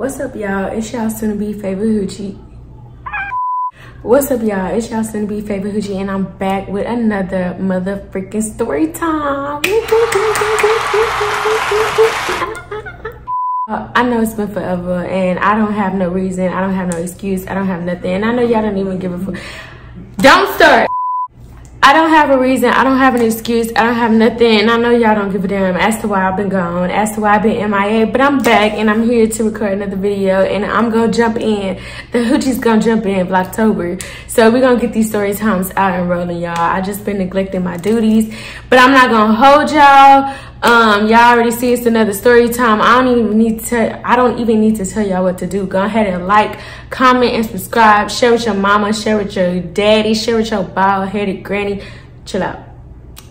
What's up, y'all? It's y'all soon to be favorite hoochie. What's up, y'all? It's y'all soon to be favorite hoochie, and I'm back with another motherfucking story time. I know it's been forever, and I don't have no reason. I don't have no excuse. I don't have nothing. And I know y'all don't even give a fuck. Don't start. I don't have a reason. I don't have an excuse. I don't have nothing. And I know y'all don't give a damn as to why I've been gone, as to why I've been MIA. But I'm back, and I'm here to record another video, and I'm gonna jump in. The hoochie's gonna jump in Vlogtober. So we're gonna get these story times out and rolling, y'all. I just been neglecting my duties, but I'm not gonna hold y'all. Y'all already see it's another story time. I don't even need to tell y'all what to do. Go ahead and like, comment, and subscribe. Share with your mama, share with your daddy, share with your bald-headed granny. Chill out.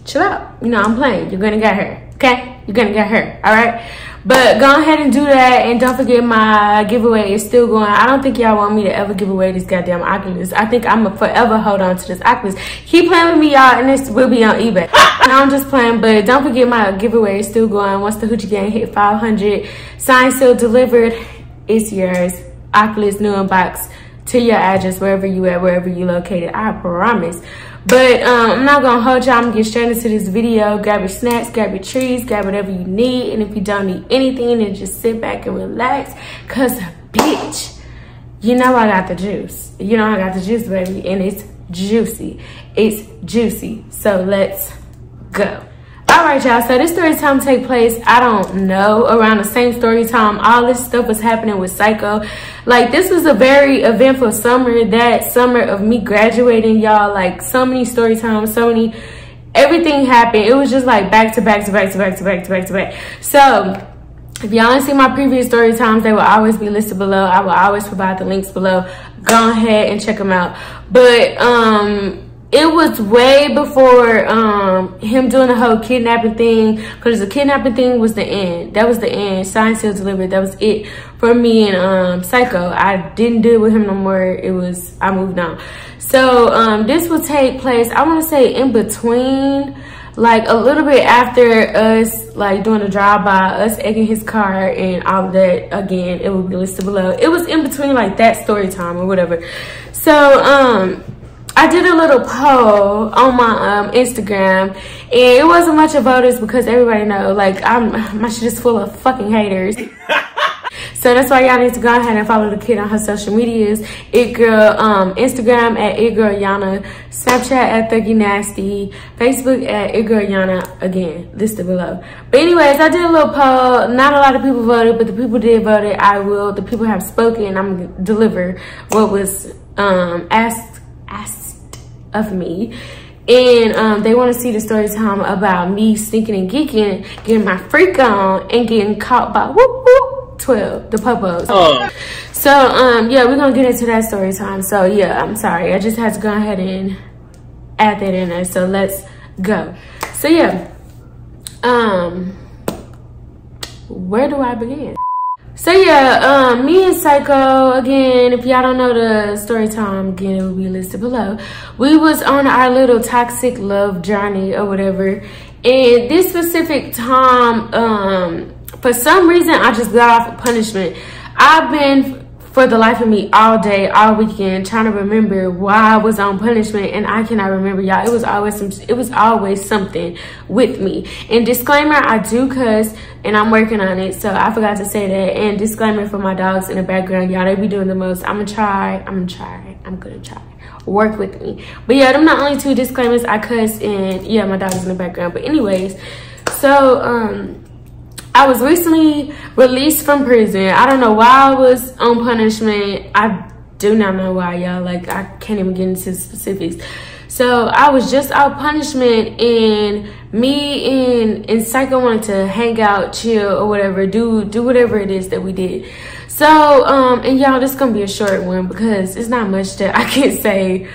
Chill out. You know, I'm playing. You're gonna get her. Okay? You're gonna get her. Alright? But go ahead and do that, and don't forget my giveaway is still going. I don't think y'all want me to ever give away this goddamn Oculus. I think I'm gonna forever hold on to this Oculus. Keep playing with me, y'all, and this will be on eBay. I'm just playing, but don't forget my giveaway is still going. Once the hoochie gang hit 500, signed, sealed, delivered, it's yours. Oculus new in box to your address, wherever you at, wherever you located. I promise. But I'm not gonna hold y'all. I'm gonna get straight into this video. Grab your snacks, grab your treats, grab whatever you need. And if you don't need anything, then just sit back and relax. Cause bitch, you know I got the juice. You know I got the juice, baby. And it's juicy. It's juicy. So let's go. All right, y'all. So this story time take place, I don't know, around the same story time. All this stuff was happening with Psycho. Like, this was a very eventful summer. That summer of me graduating, y'all. Like, so many story times, so many, everything happened. It was just like back to back to back to back to back to back to back. So if y'all ain't seen my previous story times, they will always be listed below. I will always provide the links below. Go ahead and check them out. But it was way before him doing the whole kidnapping thing, because the kidnapping thing was the end. That was the end. Signed, sealed, delivered. That was it for me and Psycho. I didn't deal with him no more. I moved on. So this will take place, I want to say, in between, like a little bit after us, like doing the drive-by, us egging his car and all of that. Again, it will be listed below. It was in between like that story time or whatever. So I did a little poll on my Instagram, and it wasn't much of voters because everybody know, like, my shit is full of fucking haters. So that's why y'all need to go ahead and follow the kid on her social medias. Itgirl, Instagram at Itgirlyunna, Snapchat at Thuggynasty, Facebook at Itgirlyunna, again, listed below. But anyways, I did a little poll. Not a lot of people voted, but the people did vote it. The people have spoken, and I'm gonna deliver what was asked of me. And they want to see the story time about me sneaking and geeking, getting my freak on, and getting caught by whoop whoop 12, the popos. So yeah, we're gonna get into that story time. So yeah, I'm sorry, I just had to go ahead and add that in there. So let's go. So yeah, where do I begin? So yeah, me and Psycho, again, if y'all don't know the story time, again, it will be listed below. We was on our little toxic love journey or whatever. And this specific time, for some reason, I just got off of punishment. I've been, for the life of me, all day, all weekend, trying to remember why I was on punishment, and I cannot remember, y'all. It was always something with me. And disclaimer, I do cuss, and I'm working on it, so I forgot to say that. And disclaimer for my dogs in the background, y'all, they be doing the most. I'm gonna try. Work with me. But yeah, them not only two disclaimers. I cuss, and yeah, my dog is in the background. But anyways, so I was recently released from prison. I don't know why I was on punishment. I do not know why, y'all. Like, I can't even get into specifics. So I was just out punishment, and me and Psycho wanted to hang out, chill, or whatever, do whatever it is that we did. So and y'all, this is gonna be a short one because it's not much that I can say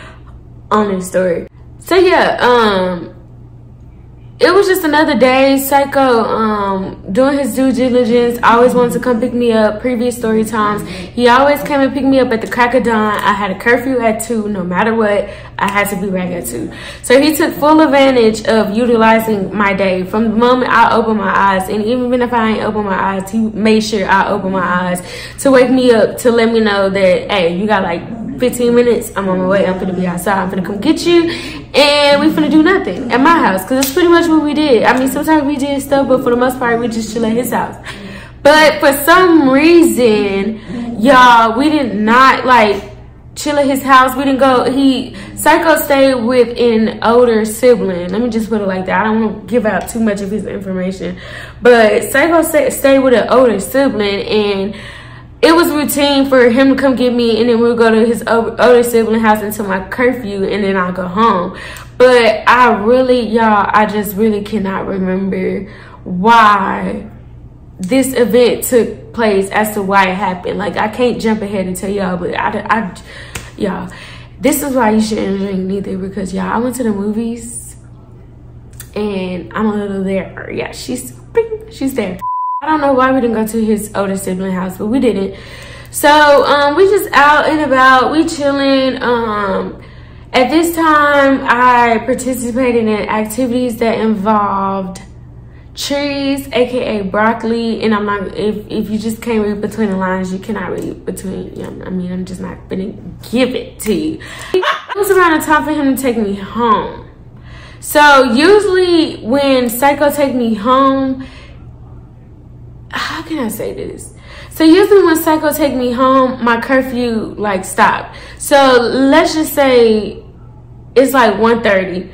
on this story. So yeah, it was just another day. Psycho doing his due diligence, always wanted to come pick me up. Previous story times, he always came and picked me up at the crack of dawn. I had a curfew at 2. No matter what, I had to be back at 2. So he took full advantage of utilizing my day. From the moment I opened my eyes, and even if I ain't open my eyes, he made sure I opened my eyes to wake me up, to let me know that, hey, you got like 15 minutes, I'm on my way, I'm finna be outside, I'm finna come get you, and we finna do nothing at my house, because it's pretty much what we did. I mean, sometimes we did stuff, but for the most part, we just chill at his house. But for some reason, y'all, we did not like chill at his house. We didn't go. Psycho stayed with an older sibling. Let me just put it like that. I don't want to give out too much of his information, but Psycho stayed with an older sibling, and it was routine for him to come get me, and then we'll go to his older sibling house until my curfew, and then I'll go home. But I just really cannot remember why this event took place as to why it happened. Like, I can't jump ahead and tell y'all, but y'all, this is why you shouldn't drink neither, because y'all, I went to the movies and I'm a little there. Yeah, she's there. I don't know why we didn't go to his older sibling house, but we didn't. So we just out and about, we chilling. At this time, I participated in activities that involved trees, aka broccoli, and I'm not, if you just can't read between the lines, you cannot read between, I mean, I'm just not gonna give it to you. It was around the time for him to take me home. So usually when Psycho take me home, how can I say this? So usually when Psycho take me home, my curfew like stopped. So let's just say it's like 1:30.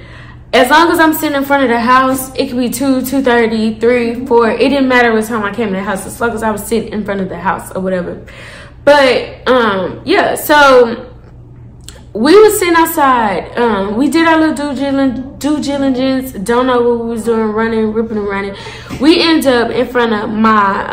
As long as I'm sitting in front of the house, it could be 2, 2:30, 3, 4. It didn't matter what time I came to the house, as long as I was sitting in front of the house or whatever. But yeah, so we was sitting outside. We did our little due diligence. Don't know what we was doing, running, ripping and running. We end up in front of my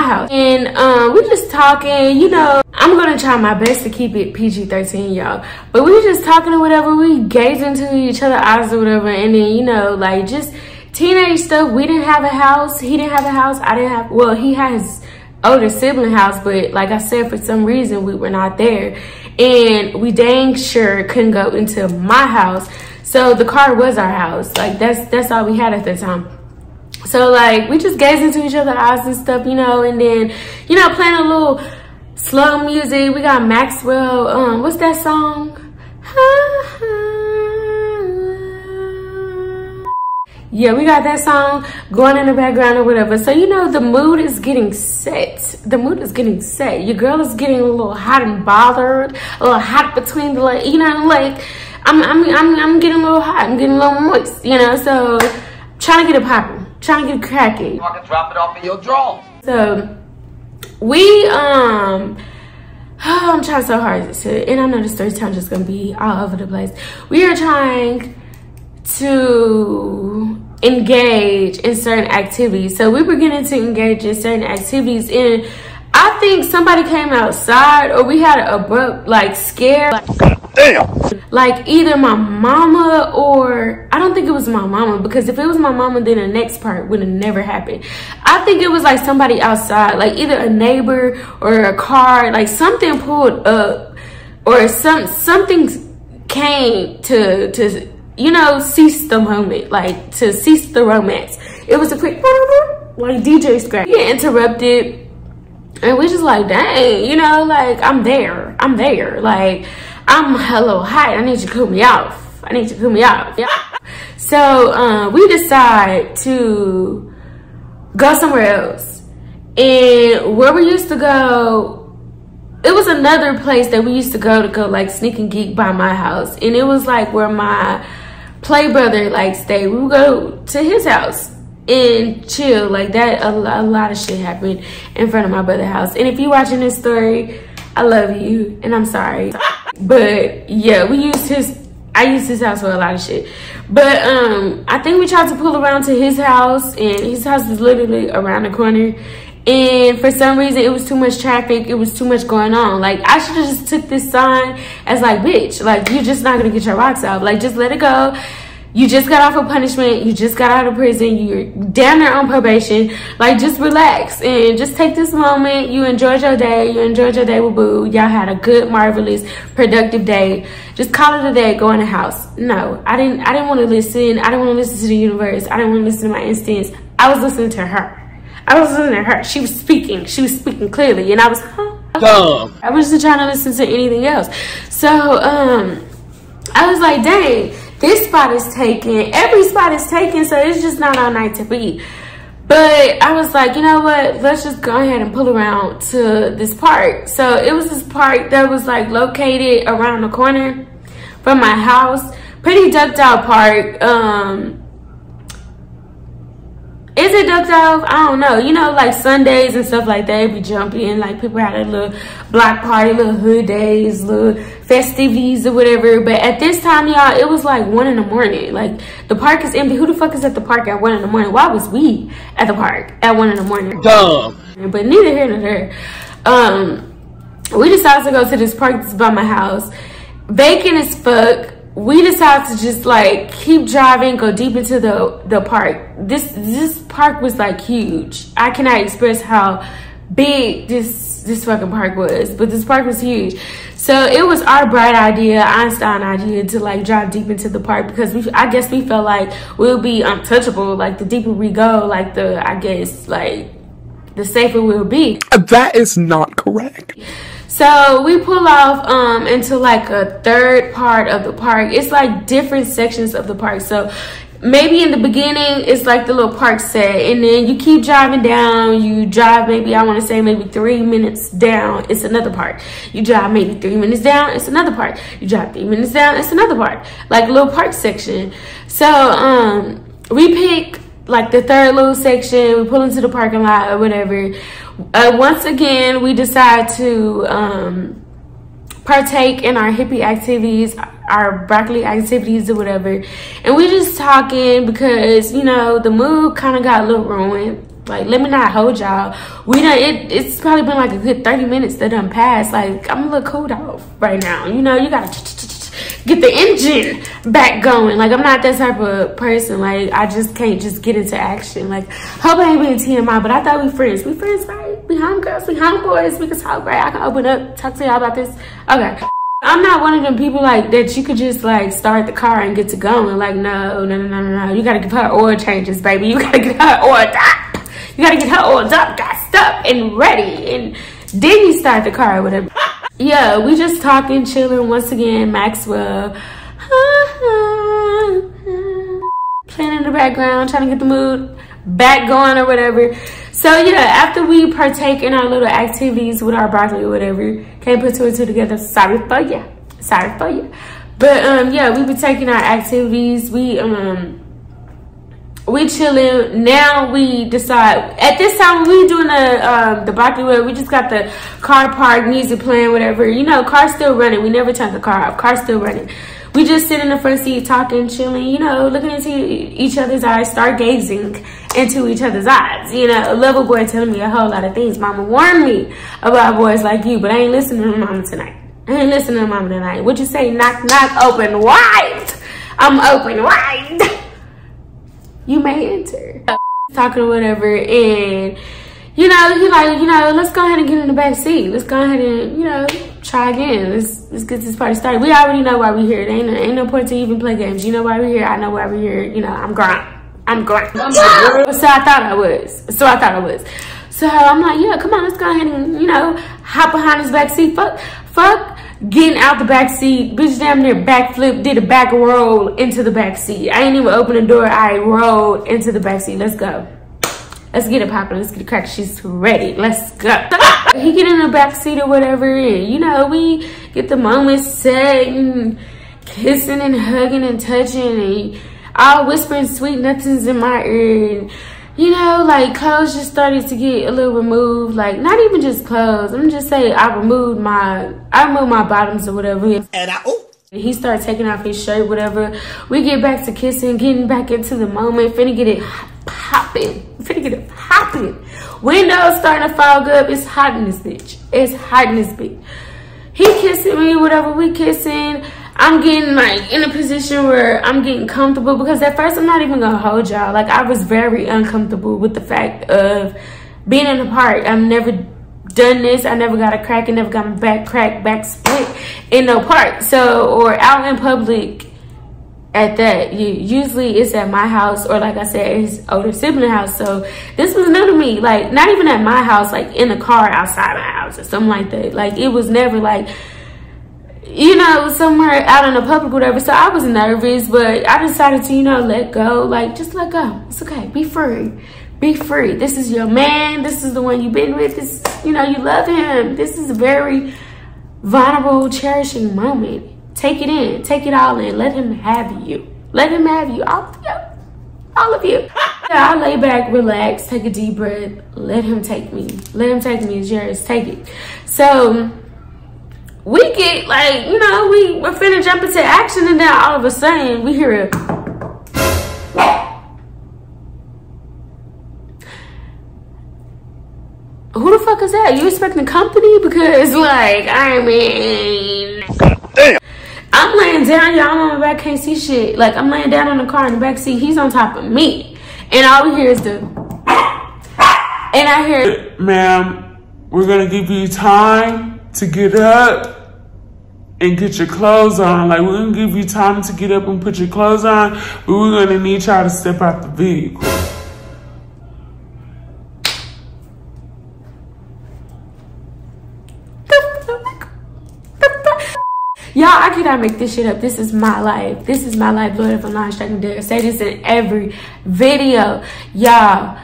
house, and we just talking. You know, I'm gonna try my best to keep it PG-13, y'all. But we just talking or whatever. We gazed into each other's eyes or whatever, and then, you know, like just teenage stuff. We didn't have a house. He didn't have a house. I didn't have. Well, he had his older sibling house, but like I said, for some reason we were not there, and we dang sure couldn't go into my house. So the car was our house. Like that's all we had at the time. So like we just gazed into each other's eyes and stuff, you know, and then, you know, playing a little slow music. We got Maxwell, what's that song? Yeah, we got that song going in the background or whatever. So, you know, the mood is getting set. The mood is getting set. Your girl is getting a little hot and bothered, a little hot between the, like, you know, like I'm getting a little hot. I'm getting a little moist, you know. So, trying to get it popping, trying to get it cracking. I can drop it off in your drawers. So, we I'm trying so hard to, and I know the story time just gonna be all over the place. We are trying to engage in certain activities. So we were getting to engage in certain activities, and I think somebody came outside, or we had an abrupt like scare. Damn. Like either my mama, or I don't think it was my mama, because if it was my mama, then the next part would have never happened. I think it was like somebody outside, like either a neighbor or a car, like something pulled up, or something came to you know, cease the moment, like to cease the romance. It was a quick like DJ scratch. We get interrupted, and we just like, dang, you know, like I'm there, like I'm a little hot. I need you to cool me off. Yeah. So we decide to go somewhere else, and where we used to go, it was another place that we used to go like sneak and geek by my house, and it was like where my play brother like stayed. We would go to his house and chill like that. A lot of shit happened in front of my brother's house, and if you're watching this story, I love you and I'm sorry. But yeah, I used his house for a lot of shit. But I think we tried to pull around to his house, and his house was literally around the corner. And for some reason, it was too much traffic. It was too much going on. Like, I should have just took this sign as like, bitch, like, you're just not gonna get your rocks out. Like, just let it go. You just got off of punishment. You just got out of prison. You're down there on probation. Like, just relax and just take this moment. You enjoyed your day. You enjoyed your day with boo. Y'all had a good, marvelous, productive day. Just call it a day. Go in the house. No, I didn't want to listen. I didn't want to listen to the universe. I didn't want to listen to my instincts. I was listening to her. I was listening to her. She was speaking. She was speaking clearly, and I was, Dumb. I wasn't trying to listen to anything else. So, I was like, dang. This spot is taken. Every spot is taken, so it's just not our night to be. But I was like, you know what? Let's just go ahead and pull around to this park. So it was this park that was like located around the corner from my house. Pretty ducked out park. Is it ducked out? I don't know. You know, like Sundays and stuff like that, be jumping. Like people had a little block party, little hood days, little festivities or whatever. But at this time, y'all, it was like 1 in the morning. Like the park is empty. Who the fuck is at the park at 1 in the morning? Why was we at the park at 1 in the morning? Dumb. But neither here nor there. We decided to go to this park that's by my house. Vacant as fuck. We decided to just like keep driving, go deep into the park. This park was like huge. I cannot express how big this fucking park was, but this park was huge. So it was our bright idea, Einstein idea, to like drive deep into the park because I guess we felt like we'll be untouchable. Like the deeper we go, like the safer we'll be. That is not correct. So we pull off into like a third part of the park. It's like different sections of the park. So maybe in the beginning, it's like the little park set. And then you keep driving down. You drive maybe, I want to say maybe 3 minutes down. It's another park. You drive maybe 3 minutes down. It's another park. You drive 3 minutes down. It's another park. Like a little park section. So we pick like the third little section. We pull into the parking lot or whatever. Once again, we decide to partake in our hippie activities, our broccoli activities or whatever. And we just talking because, you know, the mood kind of got a little ruined. Like, let me not hold y'all. It's probably been like a good 30 minutes that done passed. Like, I'm a little cooled off right now. You know, you gotta get the engine back going. Like, I'm not that type of person. Like, I just can't just get into action. Like, hope I ain't being TMI, but I thought we friends. We friends, right? We homegirls, we homeboys. We can talk, right? I can open up, talk to y'all about this. Okay. I'm not one of them people like that you could just like start the car and get to going. Like, no. You gotta give her oil changes, baby. You gotta get her oiled up. You gotta get her oiled up, gassed up, and ready. And then you start the car or whatever. Yeah, we just talking, chilling. Once again, Maxwell. Playing in the background, trying to get the mood back going or whatever. So yeah, after we partake in our little activities with our broccoli or whatever, can't put two and two together. Sorry for ya. But yeah, we be taking our activities. We chilling. Now we decide. At this time, we doing the broccoli where we just got the car parked, music playing, whatever. You know, car's still running. We never turned the car off. Car's still running. We just sit in the front seat talking, chilling, you know, looking into each other's eyes, stargazing into each other's eyes. You know, a lover boy telling me a whole lot of things. Mama warned me about boys like you, but I ain't listening to mama tonight. What'd you say? Knock, knock, open wide. I'm open wide. You may enter. Talking or whatever, and you know, he like, you know, let's go ahead and get in the back seat. Let's go ahead and, you know, try again. Let's get this party started. We already know why we're here. There ain't no point to even play games. You know why we're here. I know why we're here. You know, I'm grind. So I thought I was. So I'm like, yeah, come on, let's go ahead and, you know, hop behind this back seat. Fuck getting out the back seat. Bitch damn near backflip, did a back roll into the back seat. I ain't even open the door. I rolled into the back seat. Let's go. Let's get it popping. Let's get it cracked. She's ready. Let's go. He get in the back seat or whatever, and you know, we get the moment set and kissing and hugging and touching and all whispering sweet nothings in my ear. And, you know, like clothes just started to get a little removed. Like not even just clothes. I'm just saying I removed my bottoms or whatever. And he started taking off his shirt, whatever. We get back to kissing, getting back into the moment, finna get it popping. Windows starting to fog up. It's hot in this bitch. He kissing me, whatever, we kissing. I'm getting like in a position where I'm getting comfortable, because at first I'm not even gonna hold y'all. Like, I was very uncomfortable with the fact of being in the park. I've never done this. I never got a crack and never got my back cracked, back split in no park. So, or out in public at that. Usually it's at my house, or like I said, his older sibling house. So this was new to me. Like, not even at my house, like in the car outside my house or something like that. Like, it was never like, you know, somewhere out in the public, whatever. So I was nervous, but I decided to, you know, let go. Like, just let go. It's okay. Be free. Be free. This is your man. This is the one you've been with. This, you know, you love him. This is a very vulnerable, cherishing moment. Take it in. Take it all in. Let him have you. Let him have you. All of you. Yeah, I lay back, relax, take a deep breath. Let him take me. Let him take me. It's yours. Take it. So we get like, you know, we're finna jump into action, and then all of a sudden we hear a who the fuck is that? You expecting company? Because like, I mean, Damn. I'm laying down, y'all. I'm on my back, can't see shit. Like, I'm laying down on the car in the back seat. He's on top of me, and all we hear is the, and I hear, ma'am, we're gonna give you time to get up and get your clothes on. Like, we're gonna give you time to get up and put your clothes on, but we're gonna need y'all to step out the vehicle. y'all, I cannot make this shit up. This is my life. This is my life. Lord, if I'm lying, striking dead. I say this in every video. Y'all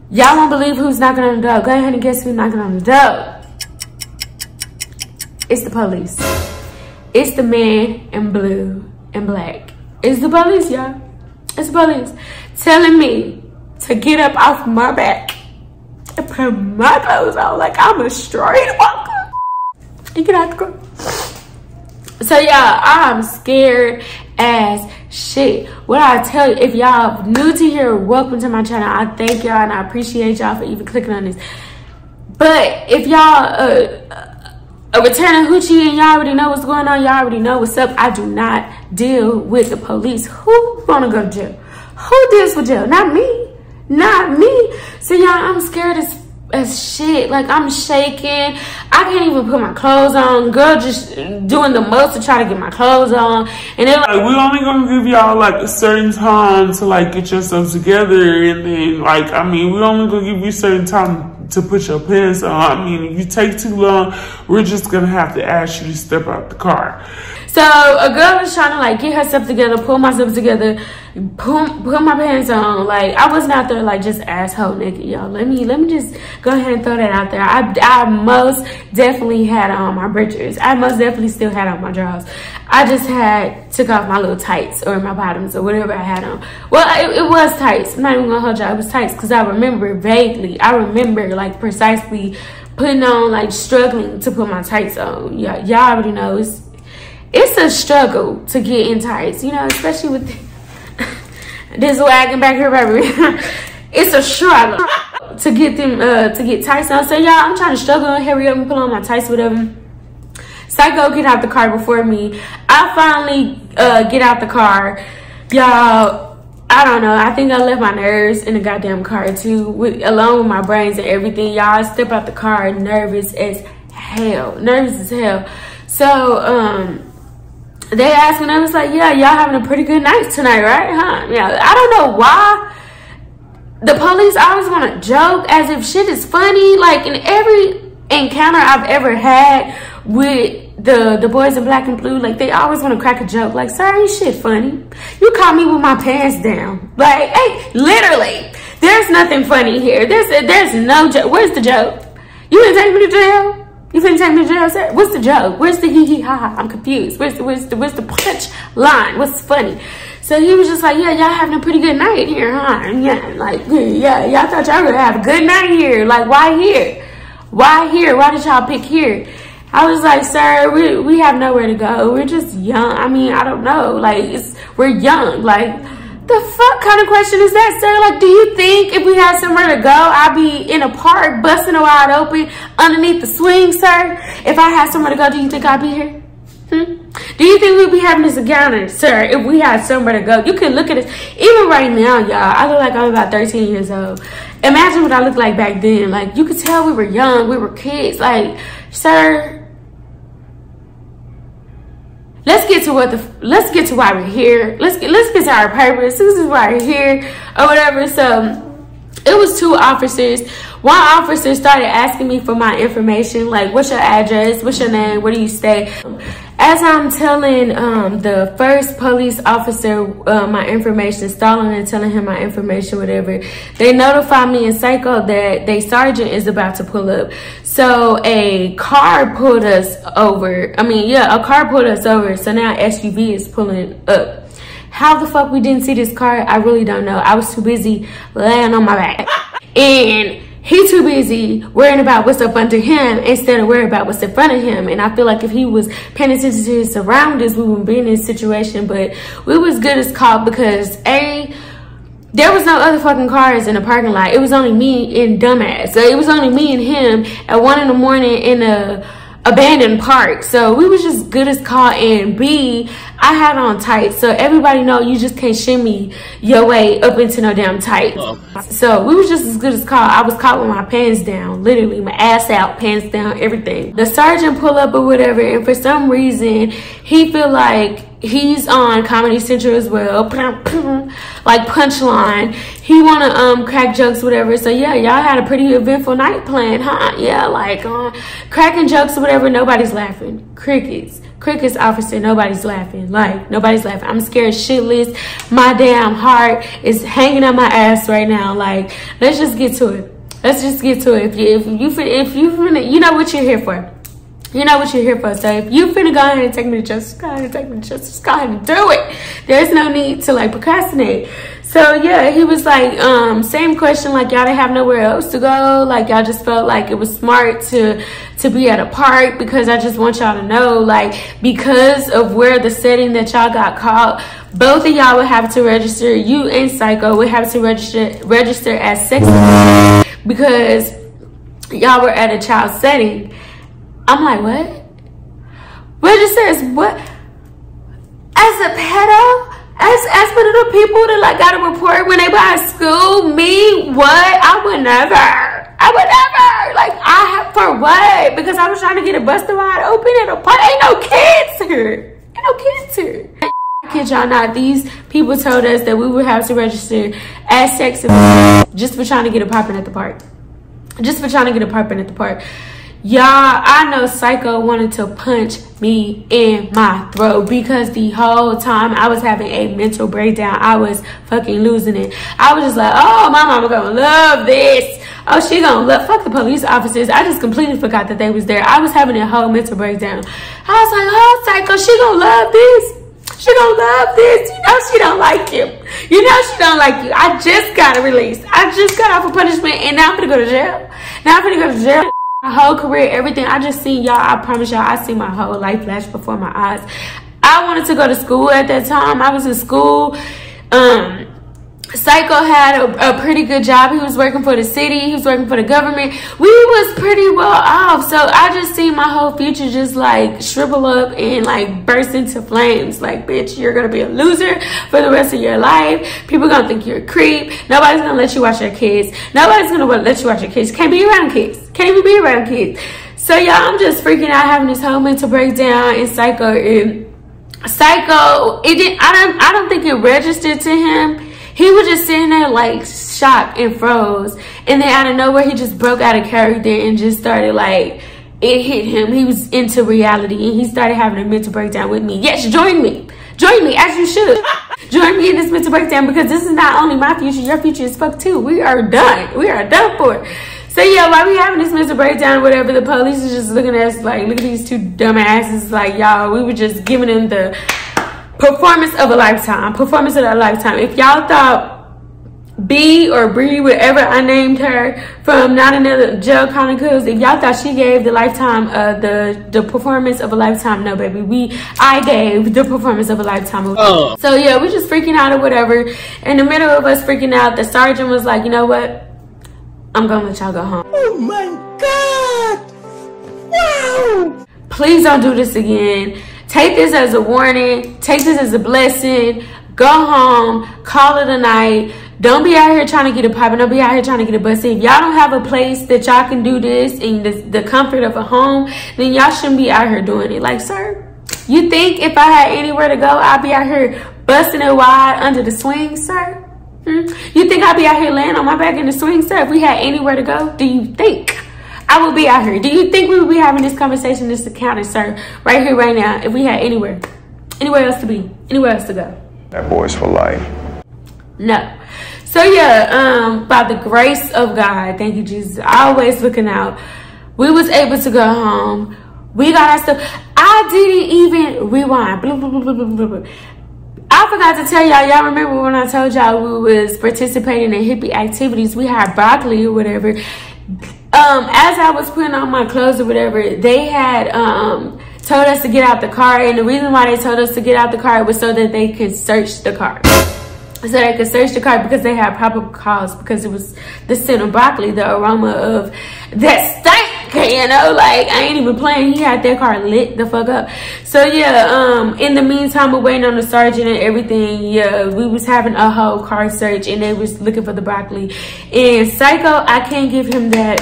won't believe who's knocking on the door. Go ahead and guess who's knocking on the door. It's the police. It's the man in blue and black. It's the police, y'all. It's the police telling me to get up off my back and put my clothes on like I'm a straight walker. You get out the car. So y'all, I'm scared as shit. What I tell you, if y'all new to here, welcome to my channel. I thank y'all and I appreciate y'all for even clicking on this. But if y'all a returning hoochie and y'all already know what's going on, y'all already know what's up. I do not deal with the police. Who wanna go to jail? Who deals with jail? Not me. Not me. So y'all, I'm scared as shit. Like, I'm shaking. I can't even put my clothes on. Girl just doing the most to try to get my clothes on. And they're like, we're only gonna give y'all like a certain time to like get yourselves together, and then like, I mean, we're only gonna give you a certain time to put your pants on. I mean, if you take too long, we're just gonna have to ask you to step out the car. So a girl was trying to like get herself together, pull myself together, put my pants on. Like, I wasn't out there like just asshole naked, y'all. Let me just go ahead and throw that out there. I most definitely had on my britches. I most definitely still had on my drawers. I just took off my little tights or my bottoms or whatever I had on. Well, it was tights. I'm not even gonna hold y'all. It was tights because I remember vaguely. I remember like precisely putting on, like struggling to put my tights on. Y'all already know it's a struggle to get in tights, you know, especially with this wagon back here, baby. It's a struggle to get them, to get tights on. So y'all, I'm trying to struggle and hurry up and put on my tights with them. Psycho get out the car before me. I finally get out the car. Y'all, I don't know. I think I left my nerves in the goddamn car too, along with my brains and everything. Y'all, I step out the car nervous as hell. Nervous as hell. So, they asked me, and I was like, yeah, y'all having a pretty good night tonight, right? Huh? Yeah, I don't know why the police always want to joke as if shit is funny. Like, in every encounter I've ever had with the boys in black and blue, like, they always want to crack a joke. Like, sir, ain't shit funny. You caught me with my pants down. Like, hey, literally, there's nothing funny here. There's no joke. Where's the joke? You didn't take me to jail? You finna take me to jail, sir? What's the joke? Where's the hee hee ha ha? I'm confused. Where's the punch line? What's funny? So he was just like, yeah, y'all having a pretty good night here, huh? Yeah, like, yeah, y'all thought y'all gonna have a good night here. Like, why here? Why here? Why did y'all pick here? I was like, sir, we have nowhere to go. We're just young. I mean, I don't know. Like, we're young. Like, the fuck kind of question is that, sir? Like, do you think if we had somewhere to go, I'd be in a park busting it wide open underneath the swing, sir? If I had somewhere to go, do you think I'd be here? Do you think we'd be having this encounter, sir, if we had somewhere to go? You can look at us. Even right now, y'all, I look like I'm about 13 years old. Imagine what I looked like back then. Like, you could tell we were young. We were kids. Like, sir, let's get to why we're here. Let's get to our purpose. This is why we're here or whatever. So it was 2 officers. One officer started asking me for my information, like, what's your address, what's your name, where do you stay? As I'm telling the first police officer my information, stalling and telling him my information, whatever, they notify me in Psycho that their sergeant is about to pull up. So a car pulled us over. A car pulled us over. So now SUV is pulling up. How the fuck we didn't see this car, I really don't know. I was too busy laying on my back. And he too busy worrying about what's up under him instead of worrying about what's in front of him. And I feel like if he was paying attention to his surroundings, we wouldn't be in this situation. But we was good as caught because there was no other fucking cars in the parking lot. It was only me and dumbass. So it was only me and him at 1 in the morning in a abandoned park. So we was just good as caught. And B, I had on tights, so everybody know you just can't shimmy your way up into no damn tights. So we was just as good as caught. I was caught with my pants down, literally my ass out, pants down, everything. The sergeant pull up or whatever, and for some reason he feel like he's on Comedy Central as well, like Punchline. He wanna crack jokes, whatever. So yeah, y'all had a pretty eventful night planned, huh? Yeah, like cracking jokes or whatever. Nobody's laughing. Crickets, officer. Nobody's laughing. Like, nobody's laughing. I'm scared shitless. My damn heart is hanging on my ass right now. Like, let's just get to it. Let's just get to it. If you finna, you know what you're here for. You know what you're here for. So if you finna go ahead and take me to justice, go ahead and take me to justice. Go ahead and do it. There's no need to like procrastinate. So yeah, he was like, same question, like y'all didn't have nowhere else to go. Like y'all just felt like it was smart to be at a park, because I just want y'all to know, like, because of where the setting that y'all got caught, both of y'all would have to register. You and Psycho would have to register as sex offenders because y'all were at a child setting. I'm like, what? Register as what? As a pedo? As one of the people that like got a report when they were at school? Me? What? I would never. Like, for what? Because I was trying to get a bus ride open at a park. Ain't no kids here. Ain't no kids here. I kid y'all not, these people told us that we would have to register as sex offenders just for trying to get a poppin' at the park. Y'all, I know Psycho wanted to punch me in my throat because the whole time I was having a mental breakdown. I was fucking losing it. I was just like, oh, my mama gonna love this. Oh, she gonna love, fuck the police officers. I just completely forgot that they was there. I was having a whole mental breakdown. I was like, oh, Psycho, she gonna love this. She gonna love this. You know she don't like you. You know she don't like you. I just got a release. I just got off of punishment and now I'm gonna go to jail. My whole career, everything. I just seen y'all. I promise y'all, I seen my whole life flash before my eyes. I wanted to go to school at that time. I was in school. Psycho had a pretty good job. He was working for the city. He was working for the government. We was pretty well off. So I just seen my whole future just like shrivel up and like burst into flames. Like, bitch, you're going to be a loser for the rest of your life. People going to think you're a creep. Nobody's going to let you watch your kids. Nobody's going to let you watch your kids. Can't be around kids. Can't even be around kids. So y'all, I'm just freaking out, having this whole mental breakdown. And Psycho, I don't think it registered to him. He was just sitting there like shocked and froze. And then out of nowhere, he just broke out of character and just started like, it hit him. He was into reality and he started having a mental breakdown with me. Yes, join me. Join me as you should. Join me in this mental breakdown because this is not only my future, your future is fucked too. We are done. We are done for. So yeah, while we having this mental breakdown, whatever, the police is just looking at us like, look at these two dumbasses. Like, y'all, we were just giving them the performance of a lifetime. If y'all thought B or Bree, whatever I named her from Not Another Jail Chronicles, if y'all thought she gave the lifetime the performance of a lifetime, no baby, I gave the performance of a lifetime. So yeah, we're just freaking out or whatever. In the middle of us freaking out, the sergeant was like, you know what, I'm gonna let y'all go home. Oh my God! Wow! Please don't do this again. take this as a warning. Take this as a blessing. Go home. Call it a night. Don't be out here trying to get a poppin'. Don't be out here trying to get a bus. If y'all don't have a place that y'all can do this in the comfort of a home, then y'all shouldn't be out here doing it. Like, sir, you think if I had anywhere to go, I'd be out here busting it wide under the swing, sir? You think I'd be out here laying on my back in the swing, sir? If we had anywhere to go, do you think I would be out here? Do you think we would be having this conversation, this encounter, sir, right here, right now, if we had anywhere else to be, anywhere else to go? That boy's for life. No. So yeah, by the grace of God, thank you, Jesus, always looking out, we was able to go home. We got our stuff. I didn't even rewind. Blah, blah, blah, blah, blah, blah. I forgot to tell y'all. Y'all remember when I told y'all we was participating in hippie activities? We had broccoli or whatever. As I was putting on my clothes or whatever, they had told us to get out the car. And the reason why they told us to get out the car was so that they could search the car. So they could search the car because they had probable cause, because it was the scent of broccoli, the aroma of that stank, you know, like I ain't even playing. He had that car lit the fuck up. So yeah, in the meantime, we're waiting on the sergeant and everything. Yeah, we was having a whole car search and they was looking for the broccoli. And Psycho, I can't give him that.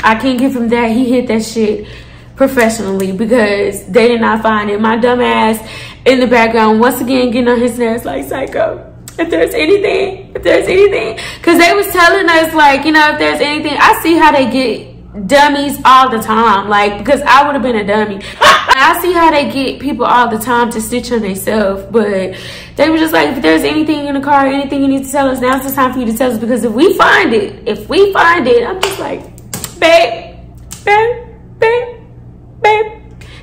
I can't give him that. He hit that shit professionally because they did not find it. My dumb ass in the background once again getting on his nerves like, Psycho, if there's anything, because they was telling us, like, you know, if there's anything. I see how they get dummies all the time, like, because I would have been a dummy. I see how they get people all the time to stitch on themselves, but they were just like, if there's anything in the car, anything you need to tell us, now's the time for you to tell us, because if we find it, I'm just like, babe,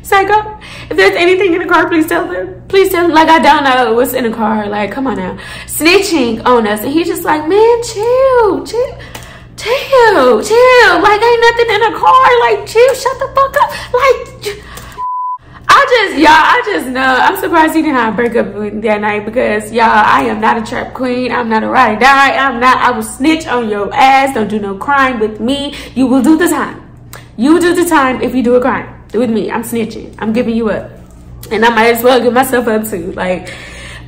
Psycho, if there's anything in the car, please tell them. Please tell them. Like, I don't know what's in the car. Like, come on now. Snitching on us. And he's just like, man, chill. Like, ain't nothing in the car. Like, chill, shut the fuck up. Like, I just know. I'm surprised he did not break up with me that night, because, y'all, I am not a trap queen. I'm not a ride or die. I will snitch on your ass. Don't do no crime with me. You will do the time. You will do the time if you do a crime. With me, I'm snitching. I'm giving you up, and I might as well give myself up too. Like,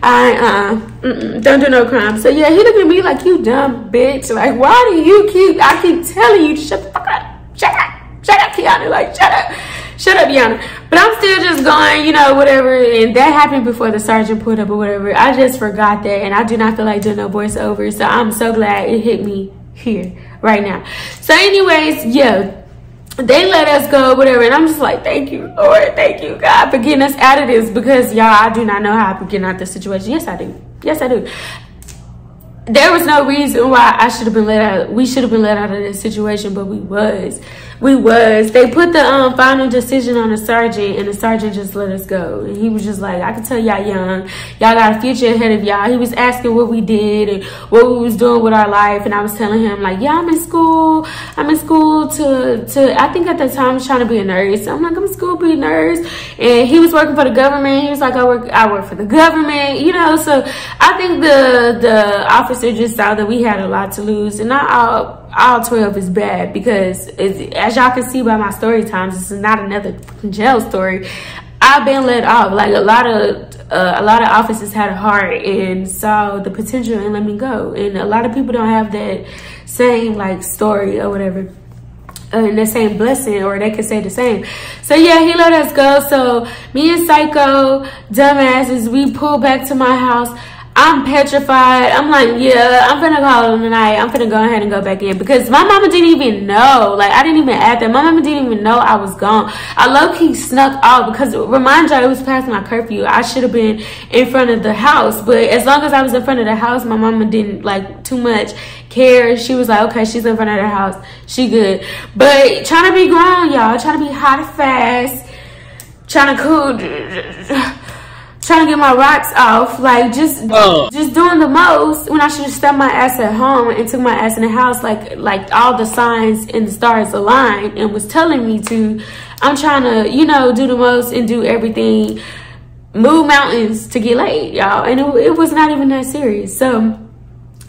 don't do no crime. So yeah, he looked at me like, you dumb bitch. Like, why do you I keep telling you to shut the fuck up. Shut up, Kiana. Like, shut up, Yana. But I'm still just going, you know, whatever. And that happened before the sergeant pulled up or whatever. I just forgot that, and I do not feel like doing no voiceover. So I'm so glad it hit me here right now. So anyways, yeah. They let us go, whatever, and I'm just like, thank you, Lord, thank you, God, for getting us out of this, because, y'all, I do not know how I get out this situation. Yes, I do. Yes, I do. There was no reason why I should have been let out. We should have been let out of this situation, but we was. They put the final decision on the sergeant, and the sergeant just let us go. And he was just like, I can tell y'all young. Y'all got a future ahead of y'all. He was asking what we did and what we was doing with our life. And I was telling him, like, yeah, I'm in school to I think at the time I was trying to be a nurse. I'm like, I'm in school to be a nurse. And he was working for the government. He was like, I work for the government, you know. So I think the officer just saw that we had a lot to lose. And not all 12 is bad, because as y'all can see by my story times, this is not another jail story. I've been let off. Like, a lot of officers had a heart and saw the potential and let me go. And a lot of people don't have that same, like, story or whatever, and the same blessing, or they could say the same. So yeah, he let us go. So me and Psycho, dumbasses, we pulled back to my house. I'm petrified. I'm like, yeah, I'm finna call him tonight. I'm finna go ahead and go back in, because my mama didn't even know. Like, I didn't even add that. My mama didn't even know I was gone. I low-key snuck off, because remind y'all, it was past my curfew. I should have been in front of the house, but as long as I was in front of the house, my mama didn't, like, too much care. She was like, okay, she's in front of the house, she good. But trying to be grown, y'all, trying to be hot and fast, trying to get my rocks off, like, just doing the most, when I should have stepped my ass at home and took my ass in the house, like all the signs and the stars aligned and was telling me to. I'm trying to, you know, do the most and do everything, move mountains to get laid, y'all, and it was not even that serious. So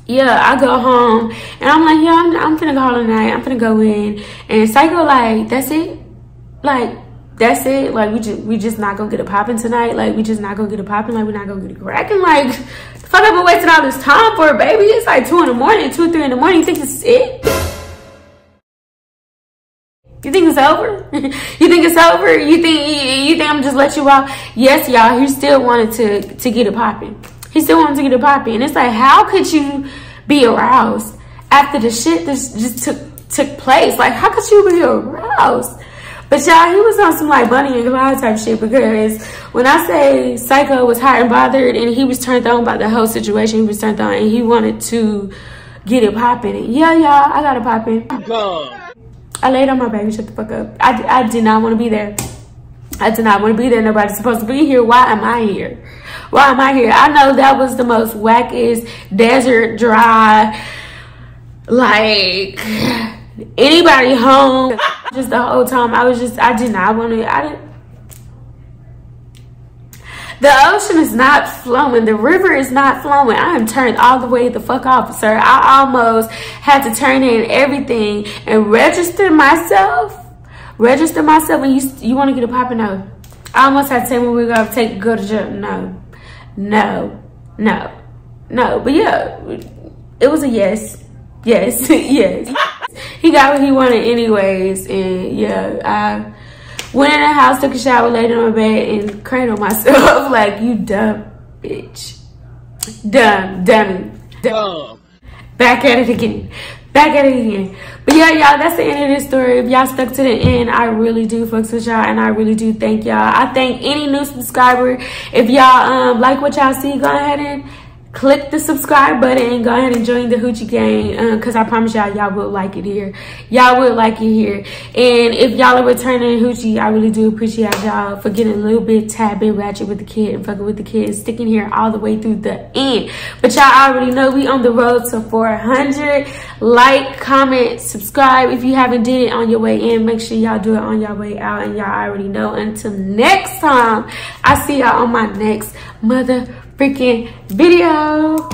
yeah, I go home and I'm like, yeah, I'm finna call tonight. I'm finna go in, and Psycho like, that's it, like, that's it. Like, we just not gonna get it popping tonight. Like, we just not gonna get it popping. Like, we're not gonna get it cracking. Like, the fuck I've been wasting all this time for, baby? It's like 2 in the morning, 2 or 3 in the morning. You think it's it? You think it's over? You think it's over? You think I'm just let you off? Yes, y'all. He still wanted to get it popping. He still wanted to get it popping. And it's like, how could you be aroused after the shit that just took place? Like, how could you be aroused? But y'all, he was on some like Bunny and Clyde type shit, because when I say Psycho was hot and bothered and he was turned on by the whole situation, he was turned on and he wanted to get it popping. Yeah, y'all, I got it popping. I laid on my baby, shut the fuck up. I did not want to be there. I did not want to be there. Nobody's supposed to be here. Why am I here? Why am I here? I know that was the most wackest, desert, dry, like, anybody home. Just the whole time, I did not want to, the ocean is not flowing. The river is not flowing. I am turned all the way the fuck off, sir. I almost had to turn in everything and register myself. And you want to get a popping? No. I almost had to say when we were going to go to jail. No. But yeah, it was a yes. Yes. He got what he wanted anyways. And yeah, I went in the house, took a shower, laid on my bed, and cradled myself like, you dumb bitch. Dummy. Back at it again. But yeah, y'all, that's the end of this story. If y'all stuck to the end, I really do fucks with y'all, and I really do thank y'all. I thank any new subscriber. If y'all like what y'all see, go ahead and click the subscribe button and go ahead and join the hoochie gang, because I promise y'all will like it here. Y'all will like it here. And if y'all are returning hoochie, I really do appreciate y'all for getting a little bit tad bit ratchet with the kid and fucking with the kids, sticking here all the way through the end. But y'all already know we on the road to 400. Like, comment, subscribe. If you haven't did it on your way in, make sure y'all do it on your way out. And y'all already know, until next time, I see y'all on my next mother freaking video.